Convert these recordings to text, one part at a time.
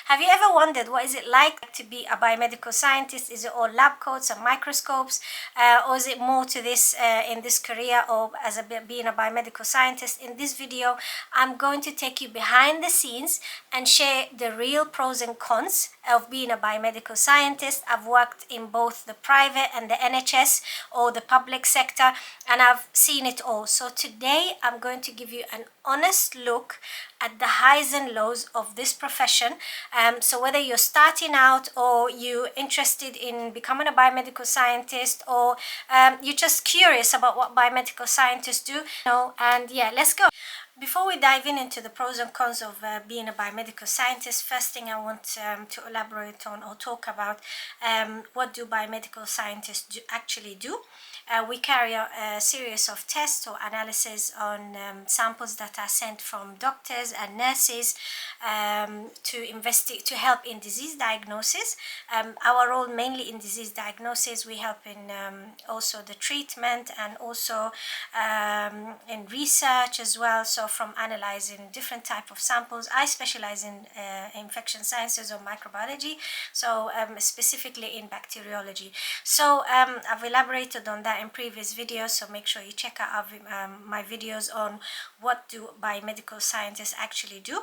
Have you ever wondered what is it like to be a biomedical scientist? Is it all lab coats and microscopes, or is it more to this in this career, or as being a biomedical scientist? In this video, I'm going to take you behind the scenes and share the real pros and cons of being a biomedical scientist. I've worked in both the private and the NHS or the public sector, and I've seen it all. So today I'm going to give you an honest look at the highs and lows of this profession. So whether you're starting out, or you're interested in becoming a biomedical scientist, or you're just curious about what biomedical scientists do, and yeah, let's go. Before we dive into the pros and cons of being a biomedical scientist, first thing I want to elaborate on or talk about, what do biomedical scientists actually do. We carry out a series of tests or analysis on samples that are sent from doctors and nurses to help in disease diagnosis. Our role mainly in disease diagnosis, we help in also the treatment, and also in research as well. So from analyzing different type of samples, I specialize in infection sciences or microbiology, so specifically in bacteriology. So I've elaborated on that in previous videos, so make sure you check out my videos on what do biomedical scientists actually do.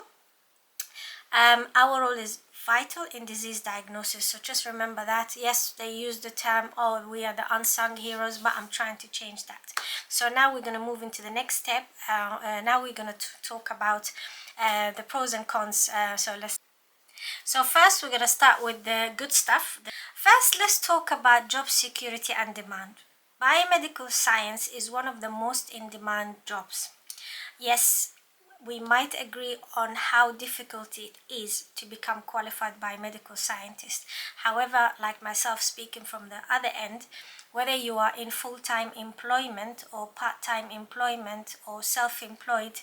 Our role is vital in disease diagnosis, so just remember that. Yes, they use the term, oh, we are the unsung heroes, but I'm trying to change that. So now we're going to move into the next step. Now we're going to talk about the pros and cons. So first we're going to start with the good stuff. First, let's talk about job security and demand. Biomedical science is one of the most in-demand jobs. Yes, we might agree on how difficult it is to become qualified biomedical scientist. However, like myself speaking from the other end, whether you are in full-time employment or part-time employment or self-employed,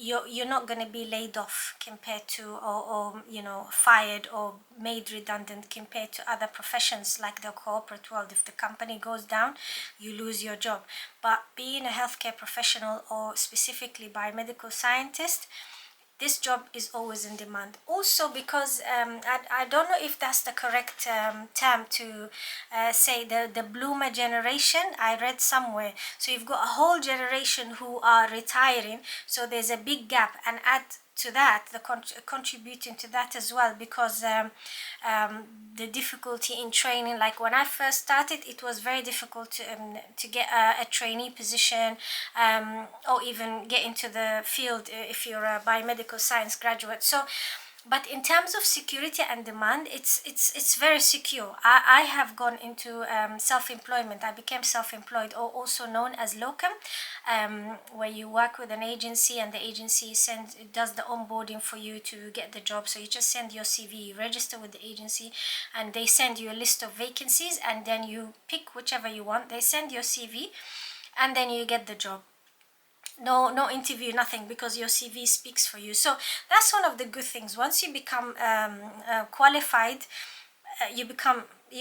you're not going to be laid off compared to, or fired or made redundant compared to other professions like the corporate world. If the company goes down, you lose your job. But being a healthcare professional, or specifically biomedical scientist, this job is always in demand. Also because I don't know if that's the correct term to say, the bloomer generation, I read somewhere. So you've got a whole generation who are retiring, so there's a big gap, and add to that the contributing to that as well, because the difficulty in training. Like when I first started, it was very difficult to get a trainee position, or even get into the field if you're a biomedical science graduate. So but in terms of security and demand, it's very secure. I have gone into self-employment. I became self-employed, or also known as locum, where you work with an agency, and the agency does the onboarding for you to get the job. So you just send your CV, you register with the agency, and they send you a list of vacancies, and then you pick whichever you want. They send your CV, and then you get the job. No interview, nothing, because your CV speaks for you. So that's one of the good things. Once you become qualified, you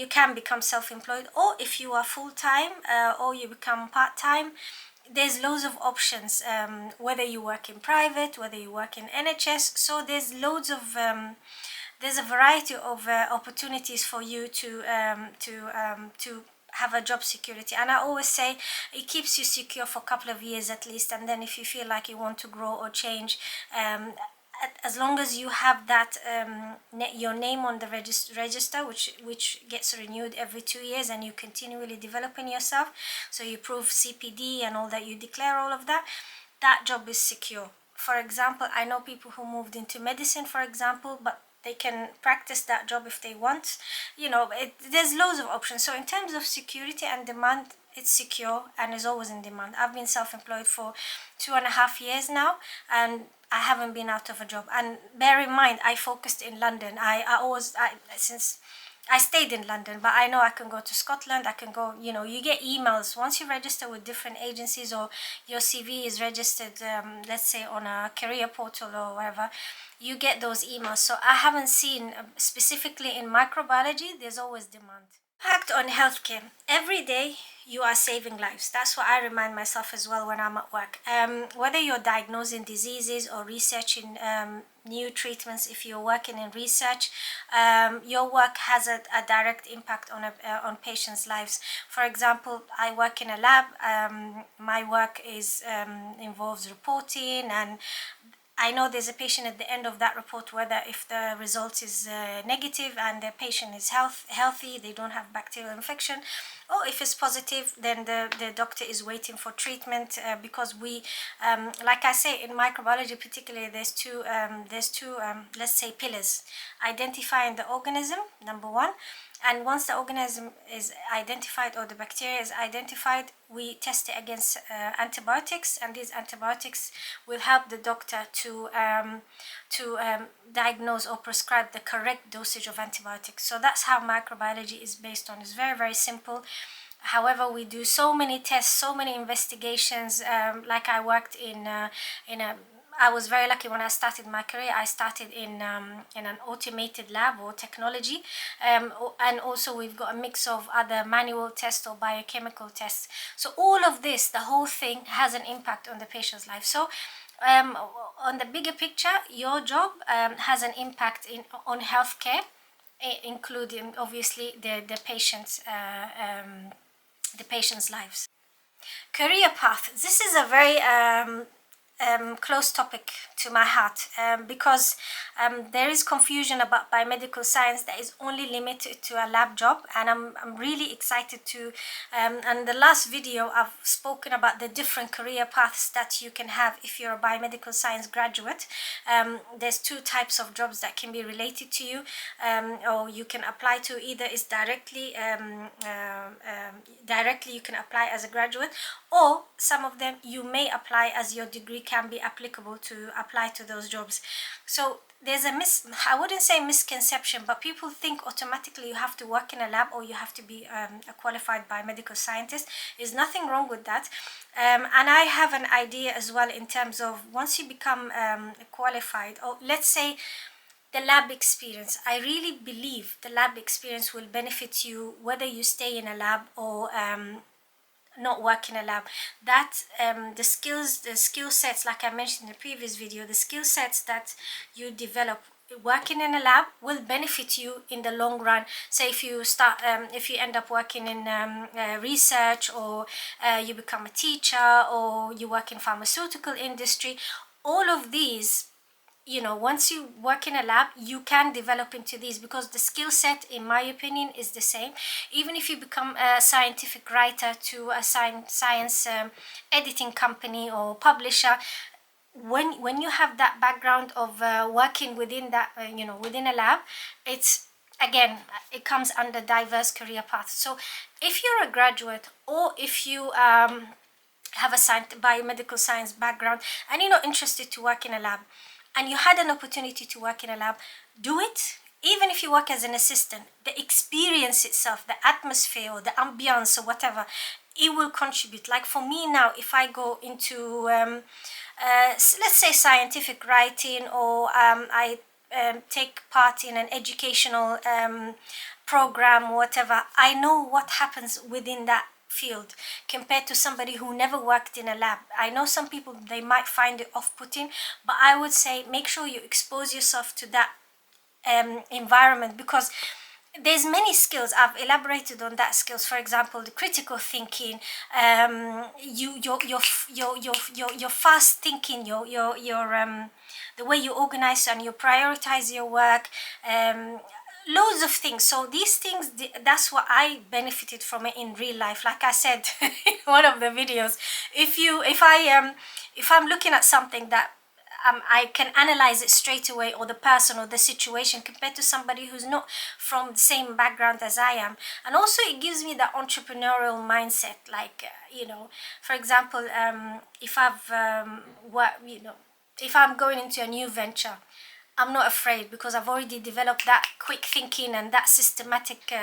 can become self-employed, or if you are full-time, or you become part-time. There's loads of options, whether you work in private, whether you work in NHS. So there's loads of there's a variety of opportunities for you to have a job security. And I always say it keeps you secure for a couple of years at least, and then if you feel like you want to grow or change, as long as you have that your name on the register, which gets renewed every 2 years, and you continually developing yourself, so you prove CPD and all that, you declare all of that, that job is secure. For example, I know people who moved into medicine, for example, but they can practice that job if they want. There's loads of options. So in terms of security and demand, it's secure and is always in demand. I've been self-employed for 2.5 years now, and I haven't been out of a job. And bear in mind, I focused in London. Since I stayed in London, but I know I can go to Scotland. I can go, you get emails once you register with different agencies, or your CV is registered, let's say on a career portal or whatever, you get those emails. So I haven't seen, specifically in microbiology, there's always demand. Impact on healthcare. Every day you are saving lives. That's what I remind myself as well when I'm at work. Whether you're diagnosing diseases or researching new treatments, if you're working in research, your work has a direct impact on patients' lives. For example, I work in a lab. My work is involves reporting, and I know there's a patient at the end of that report, whether if the result is negative and the patient is healthy, they don't have bacterial infection, or if it's positive, then the doctor is waiting for treatment, because we, like I say, in microbiology particularly, there's two let's say pillars: identifying the organism, number one, and once the organism is identified or the bacteria is identified, we test it against antibiotics, and these antibiotics will help the doctor to diagnose or prescribe the correct dosage of antibiotics. So that's how microbiology is based on. It's very, very simple. However, we do so many tests, so many investigations. Like I worked in a I was very lucky when I started my career. I started in an automated lab or technology, and also we've got a mix of other manual tests or biochemical tests. So all of this, the whole thing, has an impact on the patient's life. So on the bigger picture, your job has an impact on healthcare, including obviously the patient's lives. Career path. This is a very close topic to my heart, because there is confusion about biomedical science that is only limited to a lab job, and I'm really excited to, and the last video I've spoken about the different career paths that you can have if you're a biomedical science graduate. There's two types of jobs that can be related to you, or you can apply to. Either is directly you can apply as a graduate, or some of them you may apply as your degree can be applicable to apply to those jobs. So there's I wouldn't say misconception, but people think automatically you have to work in a lab or you have to be a qualified biomedical scientist. There's nothing wrong with that. And I have an idea as well in terms of once you become qualified, or let's say the lab experience. I really believe the lab experience will benefit you whether you stay in a lab or not work in a lab. That the skill sets, like I mentioned in the previous video, the skill sets that you develop working in a lab will benefit you in the long run. Say if you start if you end up working in research, or you become a teacher, or you work in pharmaceutical industry, all of these, once you work in a lab, you can develop into these, because the skill set, in my opinion, is the same. Even if you become a scientific writer to a science editing company or publisher, when you have that background of working within that, within a lab, it's, again, it comes under diverse career paths. So if you're a graduate, or if you have a biomedical science background and you're not interested to work in a lab, and you had an opportunity to work in a lab, do it. Even if you work as an assistant, the experience itself, the atmosphere or the ambience or whatever, it will contribute. Like for me now, if I go into, let's say, scientific writing, or I take part in an educational program or whatever, I know what happens within that field compared to somebody who never worked in a lab. I know some people, they might find it off-putting, but I would say make sure you expose yourself to that environment, because there's many skills. I've elaborated on that skills. For example, the critical thinking, your fast thinking, the way you organize and you prioritize your work, loads of things. So these things, that's what I benefited from it in real life. Like I said in one of the videos, if I'm looking at something that I can analyze it straight away, or the person or the situation, compared to somebody who's not from the same background as I am. And also it gives me that entrepreneurial mindset. Like, for example, if if I'm going into a new venture, I'm not afraid, because I've already developed that quick thinking and that systematic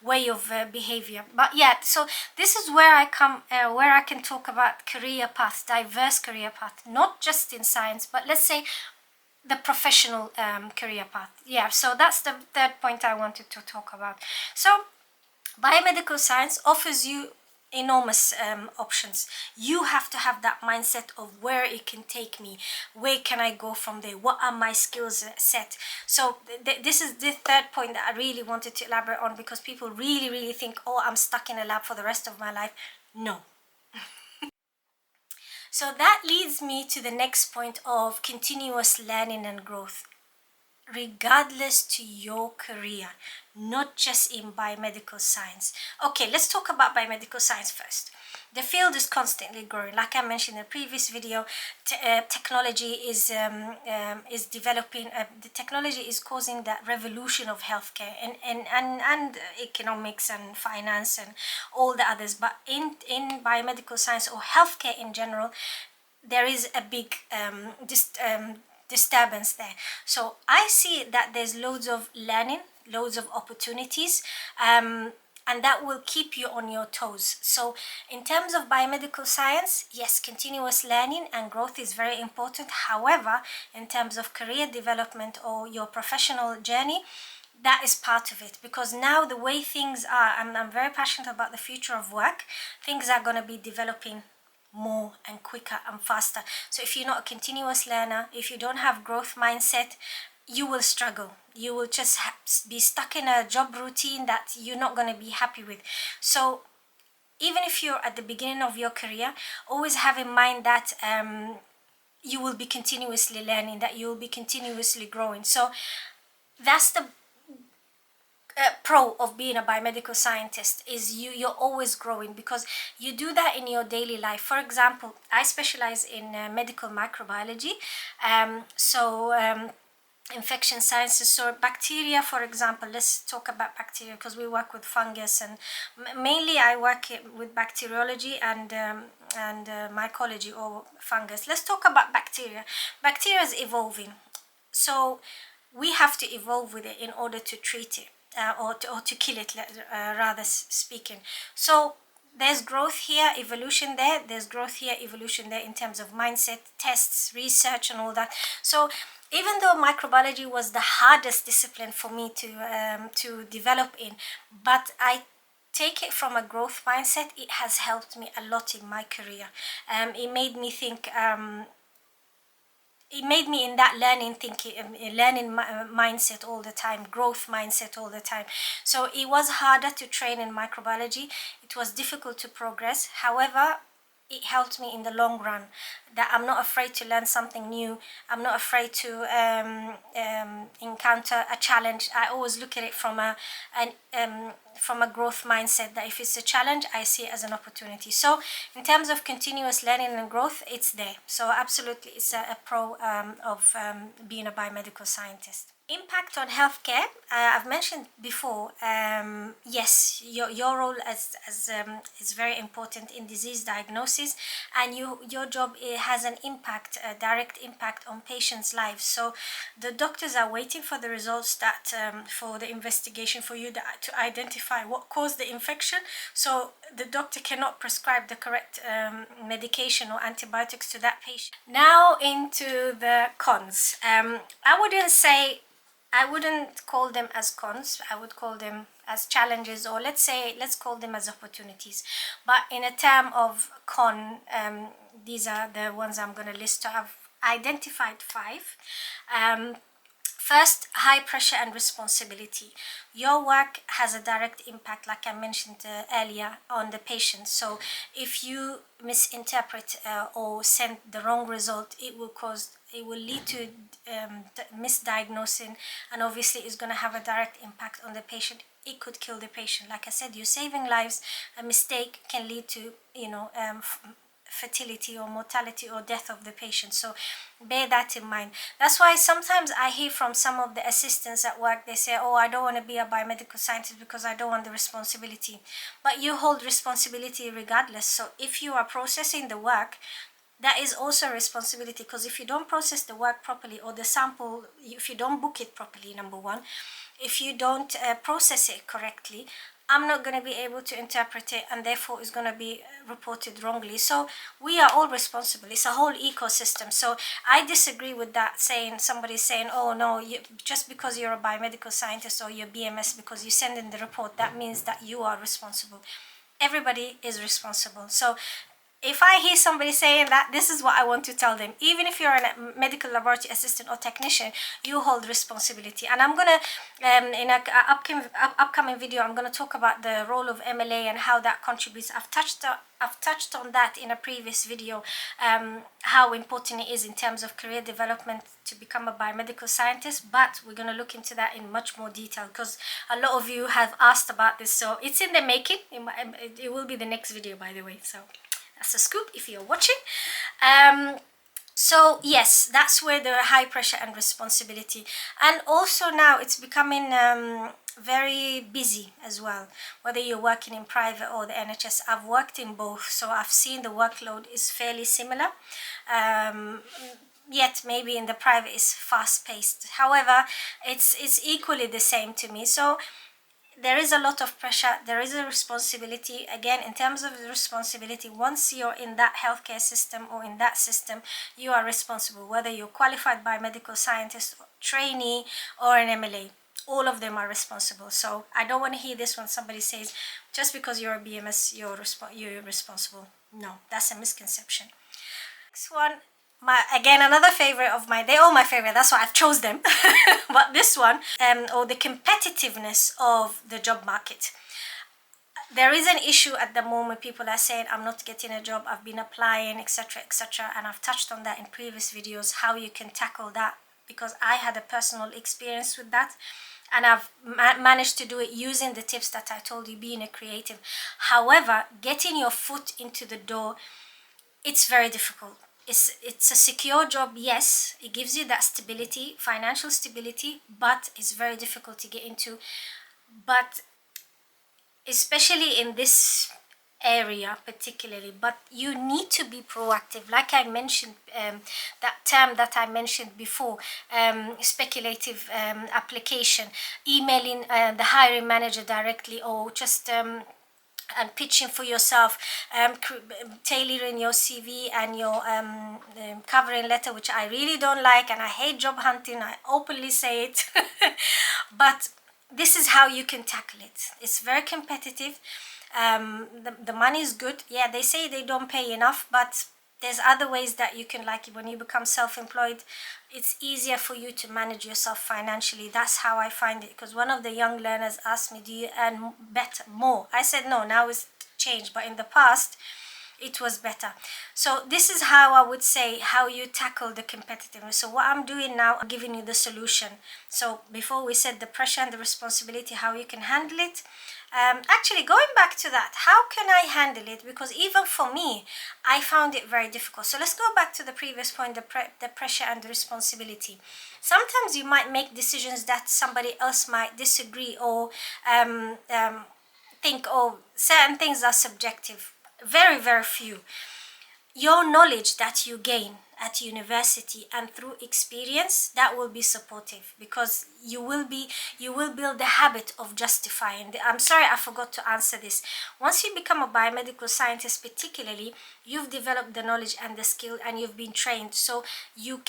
way of behavior. But yeah, so this is where I can talk about career path, diverse career path, not just in science, but let's say the professional career path. Yeah, so that's the third point I wanted to talk about. So Biomedical science offers you enormous options. You have to have that mindset of where it can take me, where can I go from there, what are my skills set. So this is the third point that I really wanted to elaborate on, because people really think, oh, I'm stuck in a lab for the rest of my life. No. So that leads me to the next point of continuous learning and growth, regardless to your career, not just in biomedical science. Okay, let's talk about biomedical science first. The field is constantly growing. Like I mentioned in the previous video, technology is developing. The technology is causing that revolution of healthcare and economics and finance and all the others. But in biomedical science or healthcare in general, there is a big disturbance there. So I see that there's loads of learning, loads of opportunities, and that will keep you on your toes. So in terms of biomedical science, yes, continuous learning and growth is very important. However, in terms of career development or your professional journey, that is part of it, because now the way things are, I'm very passionate about the future of work. Things are going to be developing more and quicker and faster. So if you're not a continuous learner, if you don't have growth mindset, you will struggle. You will just be stuck in a job routine that you're not going to be happy with. So even if you're at the beginning of your career, always have in mind that you will be continuously learning, that you will be continuously growing. So that's the pro of being a biomedical scientist, is you're always growing, because you do that in your daily life. For example, I specialize in medical microbiology, infection sciences. So bacteria, for example, let's talk about bacteria, because we work with fungus, and mainly I work with bacteriology and mycology or fungus. Let's talk about bacteria. Bacteria is evolving, so we have to evolve with it in order to treat it. Or to kill it, rather speaking. So there's growth here, evolution there. There's growth here, evolution there, in terms of mindset, tests, research, and all that. So even though microbiology was the hardest discipline for me to develop in, but I take it from a growth mindset, it has helped me a lot in my career. It made me think. It made me in that learning thinking, learning mindset all the time, growth mindset all the time. So it was harder to train in microbiology. It was difficult to progress. However, it helped me in the long run, that I'm not afraid to learn something new. I'm not afraid to encounter a challenge. I always look at it from a growth mindset, that if it's a challenge, I see it as an opportunity. So in terms of continuous learning and growth, it's there. So absolutely, it's a pro of being a biomedical scientist. Impact on healthcare, I've mentioned before. Yes, your role is very important in disease diagnosis, and your job, it has an impact, a direct impact on patients' lives. So the doctors are waiting for the results, that for the investigation, for you to identify what caused the infection. So the doctor cannot prescribe the correct medication or antibiotics to that patient. Now into the cons. I wouldn't call them as cons. I would call them as challenges, or let's call them as opportunities. But in a term of con, these are the ones I'm going to list. I've identified 5. First, high pressure and responsibility. Your work has a direct impact, like I mentioned earlier, on the patient. So if you misinterpret or send the wrong result, it will lead to misdiagnosing, and obviously it's going to have a direct impact on the patient. It could kill the patient. Like I said, you're saving lives. A mistake can lead to fertility or mortality or death of the patient. So bear that in mind. That's why sometimes I hear from some of the assistants at work, they say, oh, I don't want to be a biomedical scientist because I don't want the responsibility. But you hold responsibility regardless. So if you are processing the work, that is also a responsibility, because if you don't process the work properly, or the sample, if you don't book it properly, number one, if you don't process it correctly, I'm not going to be able to interpret it, and therefore it's going to be reported wrongly. So we are all responsible. It's a whole ecosystem. So I disagree with that, saying somebody saying, oh no, just because you're a biomedical scientist or you're BMS, because you send in the report, that means that you are responsible. Everybody is responsible. So if I hear somebody saying that, this is what I want to tell them. Even if you're a medical laboratory assistant or technician, you hold responsibility. And I'm gonna, in an upcoming video, I'm gonna talk about the role of MLA and how that contributes. I've touched on that in a previous video, how important it is in terms of career development to become a biomedical scientist. But we're gonna look into that in much more detail, because a lot of you have asked about this. So it's in the making. It will be the next video, by the way. So that's a scoop if you're watching. So yes, that's where the high pressure and responsibility. And also now it's becoming very busy as well, whether you're working in private or the NHS. I've worked in both, so I've seen the workload is fairly similar. Yet maybe in the private is fast paced. However, it's equally the same to me. So there is a lot of pressure, there is a responsibility. Again, in terms of the responsibility, once you're in that healthcare system or in that system, you are responsible, whether you're qualified biomedical scientist, trainee, or an MLA. All of them are responsible. So I don't want to hear this when somebody says, just because you're a BMS, you're responsible. No, that's a misconception. Next one. Again, another favorite of mine. They're all my favorite, that's why I've chose them. But this one, or the competitiveness of the job market. There is an issue at the moment. People are saying, I'm not getting a job, I've been applying, etc., etc. And I've touched on that in previous videos, how you can tackle that, because I had a personal experience with that. And I've managed to do it using the tips that I told you, being a creative. However, getting your foot into the door, it's very difficult. It's a secure job, yes, it gives you that stability, financial stability, but it's very difficult to get into. But especially in this area particularly, but you need to be proactive, like I mentioned, that term that I mentioned before, speculative application, emailing the hiring manager directly, or just and pitching for yourself, tailoring your CV and your covering letter, which I really don't like, and I hate job hunting, I openly say it. But this is how you can tackle it. It's very competitive. The money is good. Yeah, they say they don't pay enough, but there's other ways that you can, like when you become self-employed, it's easier for you to manage yourself financially. That's how I find it. Because one of the young learners asked me, do you earn better, more? I said no, now it's changed, but in the past it was better. So this is how I would say how you tackle the competitiveness. So what I'm doing now, I'm giving you the solution. So before we said the pressure and the responsibility, how you can handle it. Actually, going back to that, how can I handle it? Because even for me, I found it very difficult. So let's go back to the previous point, the pressure and the responsibility. Sometimes you might make decisions that somebody else might disagree, or think, oh, certain things are subjective. Very, very few. Your knowledge that you gain at university and through experience, that will be supportive, because you will build the habit of justifying. I'm sorry, I forgot to answer this. Once you become a biomedical scientist particularly, you've developed the knowledge and the skill, and you've been trained, so you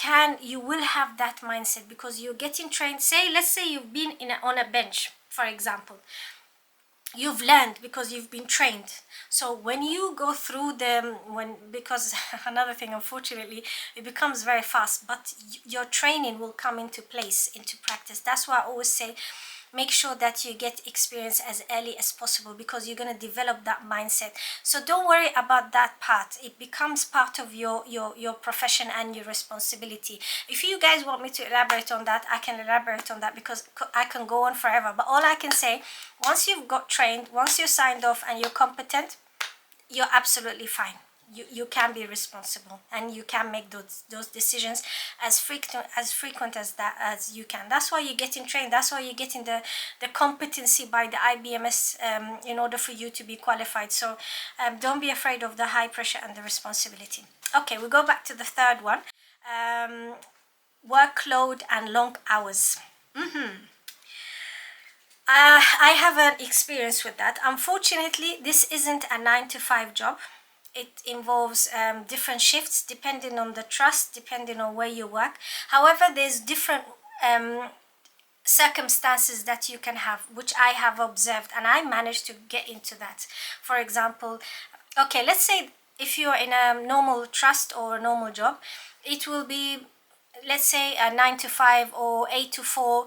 will have that mindset, because you're getting trained. Let's say you've been on a bench, for example. You've learned because you've been trained. So when you go through because another thing, unfortunately, it becomes very fast, but your training will come into place, into practice. That's why I always say, make sure that you get experience as early as possible, because you're going to develop that mindset. So don't worry about that part. It becomes part of your profession and your responsibility. If you guys want me to elaborate on that, I can elaborate on that, because I can go on forever. But all I can say, once you've got trained, once you're signed off and you're competent, you're absolutely fine. You can be responsible, and you can make those decisions as frequent as you can. That's why you're getting trained. That's why you're getting the competency by the IBMS in order for you to be qualified. So don't be afraid of the high pressure and the responsibility. Okay, we go back to the third one. Workload and long hours. I have an experience with that. Unfortunately, this isn't a 9 to 5 job. It involves different shifts depending on the trust, depending on where you work. However, there's different circumstances that you can have, which I have observed, and I managed to get into that. For example, okay, let's say if you're in a normal trust or a normal job, it will be, let's say, a 9 to 5 or 8 to 4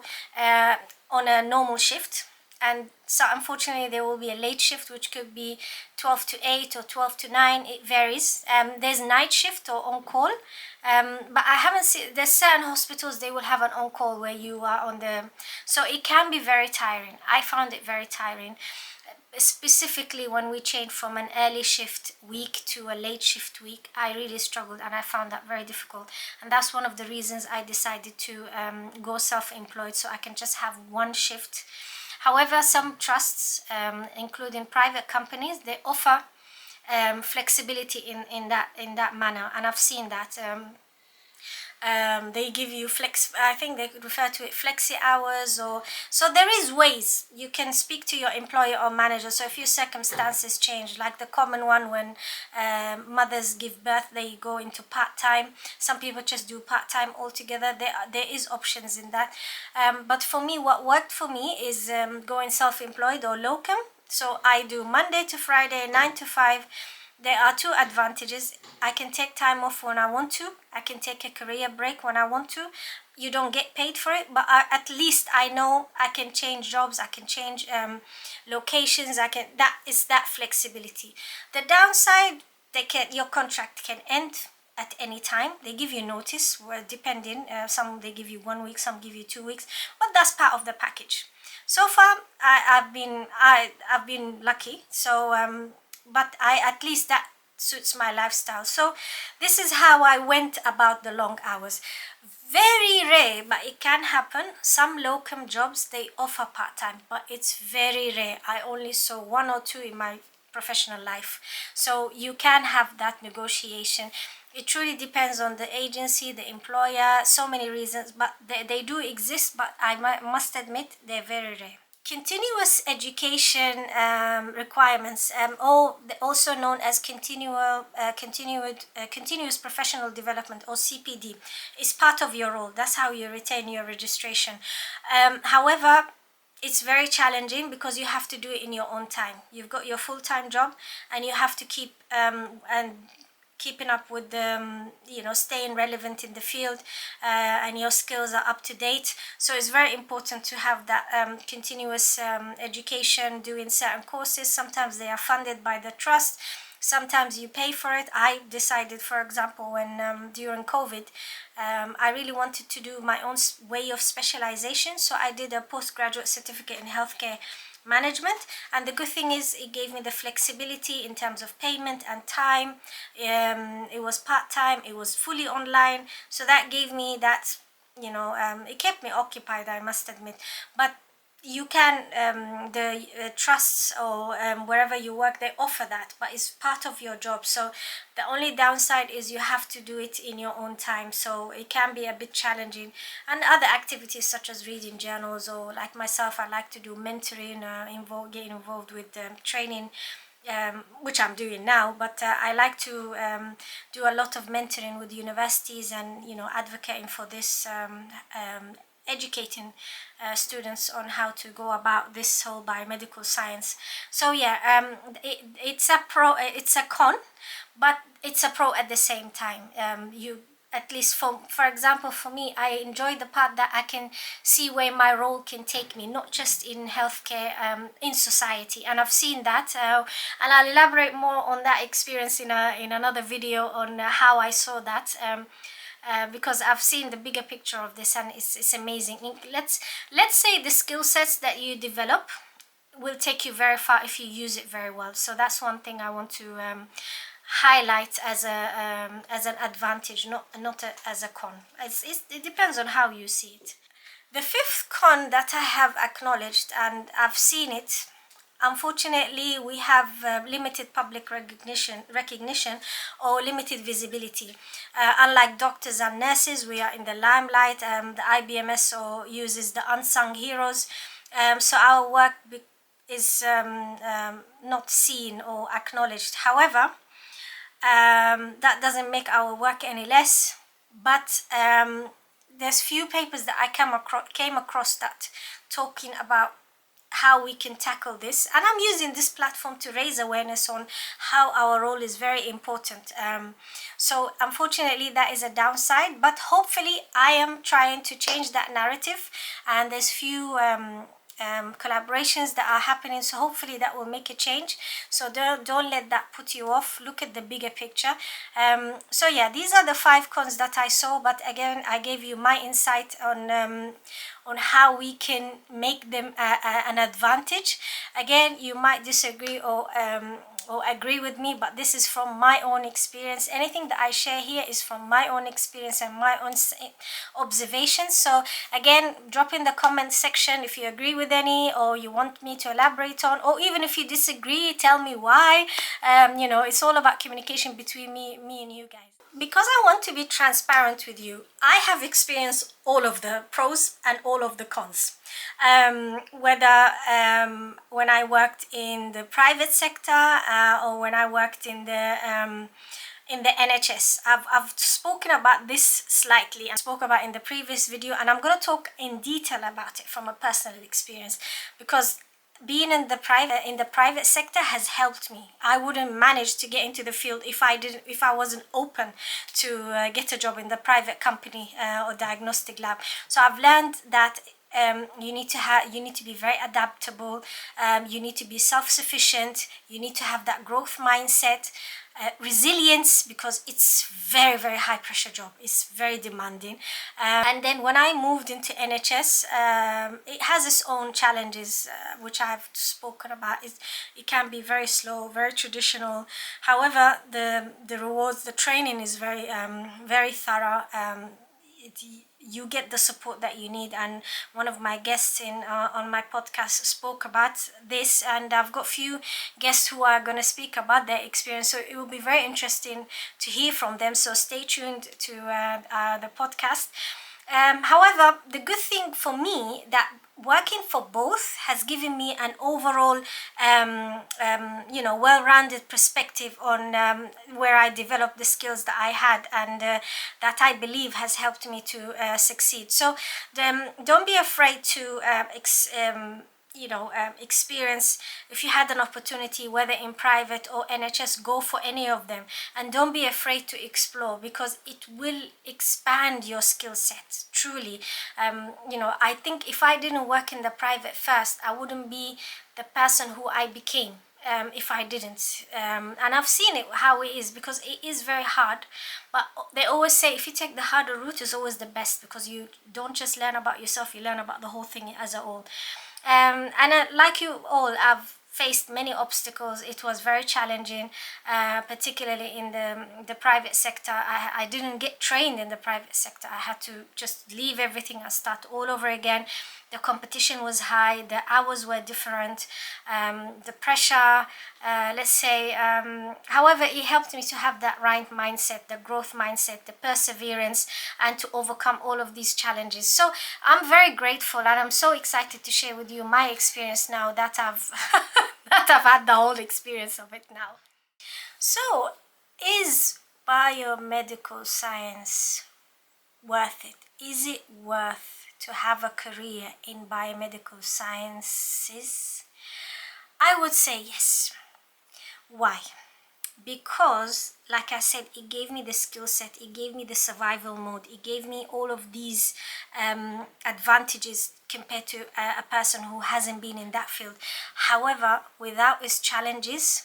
on a normal shift. And so unfortunately there will be a late shift, which could be 12 to 8 or 12 to 9. It varies. There's night shift or on call, but I haven't seen, there's certain hospitals they will have an on call where you are on the, so it can be very tiring. I found it very tiring, specifically when we changed from an early shift week to a late shift week. I really struggled and I found that very difficult, and that's one of the reasons I decided to go self-employed, so I can just have one shift. However, some trusts, including private companies, they offer flexibility in that manner, and I've seen that. They give you I think they could refer to it flexi hours, or so there is ways you can speak to your employer or manager. So if your circumstances change, like the common one when mothers give birth, they go into part-time. Some people just do part-time altogether. There is options in that, but for me, what worked for me is going self-employed or locum. So I do Monday to Friday, 9 to 5. There are two advantages. I can take time off when I want to. I can take a career break when I want to. You don't get paid for it, but at least I know I can change jobs. I can change locations. That is that flexibility. The downside, your contract can end at any time. They give you notice, depending. Some they give you 1 week, some give you 2 weeks, but that's part of the package. So far, I've been lucky. So. But at least that suits my lifestyle. So this is how I went about the long hours. Very rare, but it can happen. Some locum jobs, they offer part-time, but it's very rare. I only saw 1 or 2 in my professional life. So you can have that negotiation. It truly depends on the agency, the employer, so many reasons, but they do exist, but I must admit they're very rare. Continuous education requirements, also known as continuous professional development, or CPD, is part of your role. That's how you retain your registration. However, it's very challenging because you have to do it in your own time. You've got your full-time job, and you have to keeping up with staying relevant in the field, and your skills are up to date. So it's very important to have that continuous education, doing certain courses. Sometimes they are funded by the trust, sometimes you pay for it. I decided, for example, when during COVID, I really wanted to do my own way of specialization, so I did a postgraduate certificate in healthcare management. And the good thing is it gave me the flexibility in terms of payment and time. It was part-time, it was fully online, so that gave me that, it kept me occupied, I must admit. But you can, the trusts or wherever you work, they offer that, but it's part of your job. So the only downside is you have to do it in your own time, so it can be a bit challenging. And other activities such as reading journals, or like myself, I like to do mentoring, getting involved with training, which I'm doing now, but I like to do a lot of mentoring with universities, and advocating for this, educating students on how to go about this whole biomedical science. So yeah, it's a pro, it's a con, but it's a pro at the same time. At least for example, for me, I enjoy the part that I can see where my role can take me, not just in healthcare, in society. And I've seen that, and I'll elaborate more on that experience in another video on how I saw that. Because I've seen the bigger picture of this, and it's amazing. Let's say the skill sets that you develop will take you very far if you use it very well. So that's one thing I want to highlight as an advantage, not as a con. It depends on how you see it. The fifth con that I have acknowledged, and I've seen it, unfortunately, we have limited public recognition or limited visibility. Unlike doctors and nurses, we are in the limelight. The IBMS uses the unsung heroes. so our work is not seen or acknowledged. However, that doesn't make our work any less, but there's few papers that I came across that talking about how we can tackle this, and I'm using this platform to raise awareness on how our role is very important. So unfortunately that is a downside, but hopefully I am trying to change that narrative, and there's few collaborations that are happening, so hopefully that will make a change. So don't let that put you off. Look at the bigger picture. So yeah, these are the 5 cons that I saw, but again I gave you my insight on how we can make them an advantage. Again, you might disagree or agree with me, but this is from my own experience. Anything that I share here is from my own experience and my own observations. So again, drop in the comment section if you agree with any, or you want me to elaborate on, or even if you disagree, tell me why. You know, it's all about communication between me and you guys. Because I want to be transparent with you, I have experienced all of the pros and all of the cons. Whether when I worked in the private sector or when I worked in the NHS. I've spoken about this slightly and spoke about in the previous video, and I'm going to talk in detail about it from a personal experience, because being in the private sector has helped me. I wouldn't manage to get into the field if I wasn't open to get a job in the private company or diagnostic lab. So I've learned that you need to be very adaptable. You need to be self-sufficient. You need to have that growth mindset. Resilience, because it's very, very high pressure job. It's very demanding. And then when I moved into NHS, it has its own challenges, which I've spoken about. It can be very slow, very traditional. However, the rewards, the training is very very thorough. You get the support that you need, and one of my guests on my podcast spoke about this, and I've got few guests who are going to speak about their experience, so it will be very interesting to hear from them. So stay tuned to the podcast. However, the good thing for me that working for both has given me an overall well-rounded perspective on where I developed the skills that I had, and that I believe has helped me to succeed. So don't be afraid to experience. If you had an opportunity, whether in private or NHS, go for any of them, and don't be afraid to explore, because it will expand your skill set truly. I think if I didn't work in the private first, I wouldn't be the person who I became if I didn't. And I've seen it how it is, because it is very hard, but they always say if you take the harder route, is always the best, because you don't just learn about yourself, you learn about the whole thing as a whole. Like you all, I've faced many obstacles. It was very challenging, particularly in the private sector. I didn't get trained in the private sector. I had to just leave everything and start all over again. The competition was high, the hours were different, the pressure, let's say. However, it helped me to have that right mindset, the growth mindset, the perseverance, and to overcome all of these challenges. So I'm very grateful, and I'm so excited to share with you my experience now that I've that I've had the whole experience of it now. So, is biomedical science worth it? Is it worth to have a career in biomedical sciences? I would say yes. Why? Because, like I said, it gave me the skill set, it gave me the survival mode, it gave me all of these advantages compared to a person who hasn't been in that field. However, without its challenges,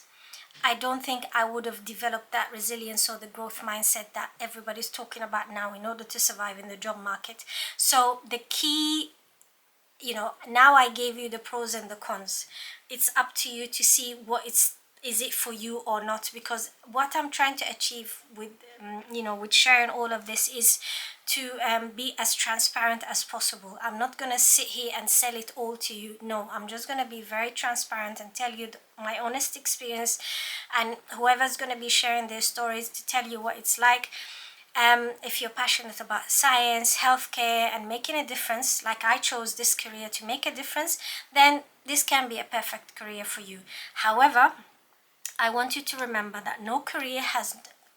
I don't think I would have developed that resilience or the growth mindset that everybody's talking about now in order to survive in the job market. So the key, now I gave you the pros and the cons. It's up to you to see is it for you or not, because what I'm trying to achieve with with sharing all of this is to be as transparent as possible. I'm not going to sit here and sell it all to you. No, I'm just going to be very transparent and tell you my honest experience, and whoever's going to be sharing their stories to tell you what it's like. If you're passionate about science, healthcare, and making a difference, like I chose this career to make a difference, then this can be a perfect career for you. However, I want you to remember that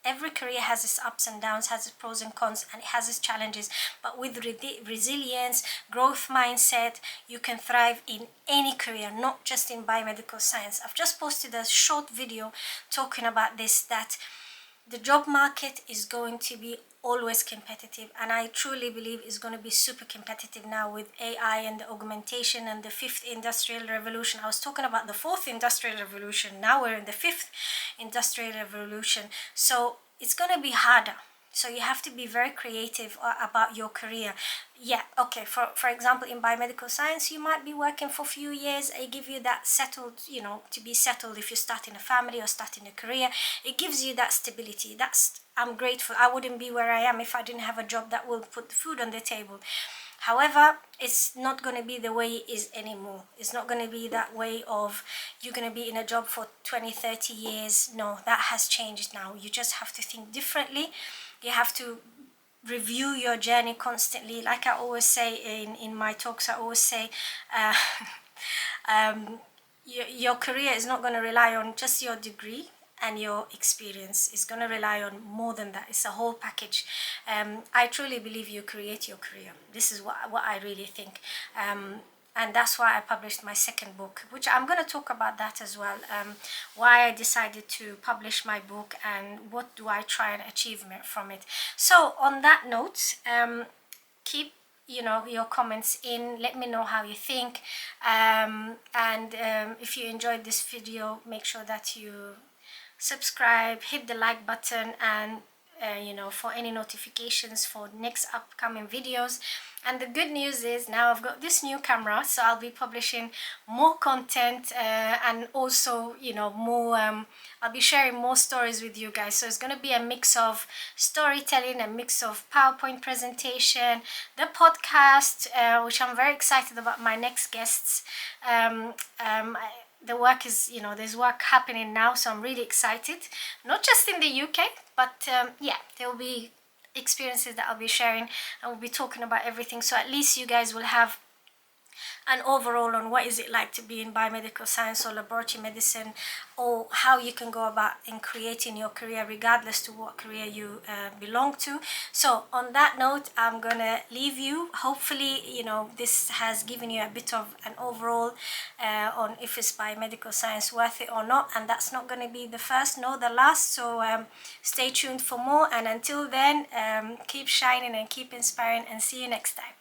every career has its ups and downs, has its pros and cons, and it has its challenges. But with resilience, growth mindset, you can thrive in any career, not just in biomedical science. I've just posted a short video talking about this, that the job market is going to be always competitive, and I truly believe is going to be super competitive now with AI and the augmentation and the fifth industrial revolution. I was talking about the fourth industrial revolution. Now we're in the fifth industrial revolution. So it's going to be harder. So you have to be very creative about your career. Yeah, okay, for example, in biomedical science, you might be working for a few years. It gives you that settled, to be settled if you're starting a family or starting a career. It gives you that stability. I'm grateful. I wouldn't be where I am if I didn't have a job that will put the food on the table. However, it's not going to be the way it is anymore. It's not going to be that way of you're going to be in a job for 20, 30 years. No, that has changed now. You just have to think differently. You have to review your journey constantly. Like I always say in my talks, I always say your career is not going to rely on just your degree and your experience. Is going to rely on more than that. It's a whole package. I truly believe you create your career. This is what I really think. And that's why I published my second book, which I'm going to talk about that as well. Why I decided to publish my book and what do I try and achieve from it. So on that note, keep your comments in. Let me know how you think. And if you enjoyed this video, make sure that you subscribe, hit the like button, and for any notifications for next upcoming videos. And the good news is now I've got this new camera, so I'll be publishing more content and also more I'll be sharing more stories with you guys. So it's going to be a mix of storytelling, a mix of PowerPoint presentation, the podcast, which I'm very excited about my next guests. The work is, there's work happening now, so I'm really excited. Not just in the UK, but yeah, there will be experiences that I'll be sharing, and we'll be talking about everything. So at least you guys will have an overall on what is it like to be in biomedical science or laboratory medicine, or how you can go about in creating your career regardless to what career you belong to. So on that note, I'm gonna leave you. Hopefully this has given you a bit of an overall on if it's biomedical science worth it or not, and that's not going to be the first nor the last. So stay tuned for more, and until then, keep shining and keep inspiring, and see you next time.